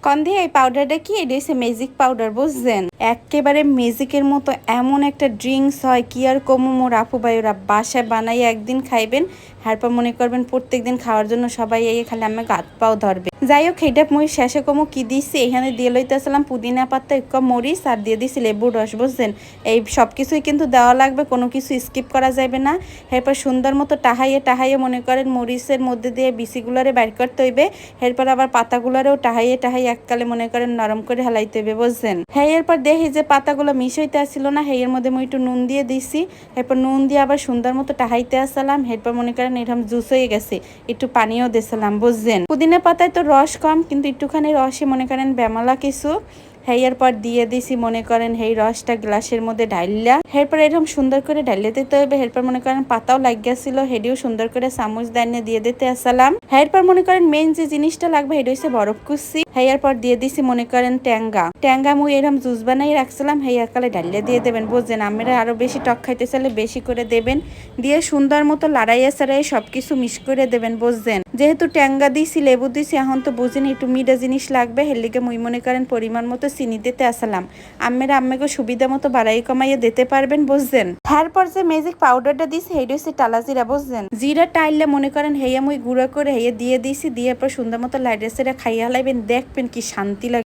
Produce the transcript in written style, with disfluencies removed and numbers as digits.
কন্ধে এই পাউডারটা কি, এটা হচ্ছে ম্যাজিক পাউডার, বুঝছেন? একেবারে ম্যাজিকের মতো এমন একটা ড্রিঙ্কস হয়, কি আর কমু মোর আপু ভাই, ওরা বাসায় বানাই একদিন খাইবেন, তারপর মনে করবেন প্রত্যেক দিন খাওয়ার জন্য সবাই এই খালি আমাকে হাত পাও ধরবে। যাই হোক, এটা মুই শেষে কমু কি দিচ্ছি, এখানে দিয়ে লইতেছিলাম পুদিনা পাতা, একটু মরিচ, আর দিয়ে দিছি লেবুর রস, বুঝছেন? এই সব কিছুই কিন্তু দেওয়া লাগবে, কোনো কিছু স্কিপ করা যাবে না। এরপর সুন্দর মতো টাহাইয়ে মনে করেন মরিচের মধ্যে দিয়ে বিচিগুলোরে বাইর করতে হইবে। এরপর আবার পাতাগুলোরেও টাহাইয়ে এককালে মনে করেন নরম করে হেলাইতে হইবে, বুঝছেন? হ্যাঁ, এরপর দেখি যে পাতাগুলো মিশ হইতে আসছিল না, এর মধ্যে মই একটু নুন দিয়ে দিছি। এরপর নুন দিয়ে আবার সুন্দর মতো টাহাইতে আসলাম। এরপর মনে করেন এরকম জুস হয়ে গেছে, একটু পানিও দিয়েছিলাম, বুঝছেন? পুদিনা পাতায় তো রস কম, কিন্তু একটুখানি রসে মনে করেন বেমালা কিছু। এরপর দিয়ে দিছি মনে করেন এই রসটা গ্লাসের মধ্যে ঢাইলা। এরপর এরকম সুন্দর করে ঢাইলে দিতে হবে। এরপর মনে করেন পাতাও লাগিয়েছিল, হেডিও সুন্দর করে চামচ দাইনে দিয়ে দিতে আসলাম। এরপর মনে করেন মেন যে জিনিসটা লাগবে এটা হচ্ছে বরফ কুচি। এরপর দিয়ে দিছি মনে করেন ট্যাঙ্গা মুই এরকম জুস বানাই রাখছিলাম, একালে ঢালিয়ে দিয়ে দেবেন, বুঝছেন? আমরা আরো বেশি টক খাইতে চাইলে বেশি করে দেবেন, দিয়ে সুন্দর মতো লাড়াইয়া সাড়াইয়া সবকিছু মিক্স করে দেবেন, বুঝছেন? যেহেতু ট্যাঙ্গা দিছি, লেবু দিছি, এখন তো বুঝেন একটু মিঠা জিনিস লাগবে, এর লিগে মুই মনে করেন পরিমাণ মতো চিনি দিতে আসলাম। আম্মাকে সুবিধা মতো বাড়াই কমাইয়ে দিতে পারবেন, বুঝছেন? তারপর যে ম্যাজিক পাউডারটা দিছি সেইটা হচ্ছে টালা জিরা, বুঝছেন? জিরা টাইলে মনে করেন হেয়া মুই গুঁড়া করে হেয়ে দিয়ে দিছি, দিয়ে পর সুন্দর মতো লাইডে সেটা খাইয়া লাইবেন, দেখবেন কি শান্তি লাগে।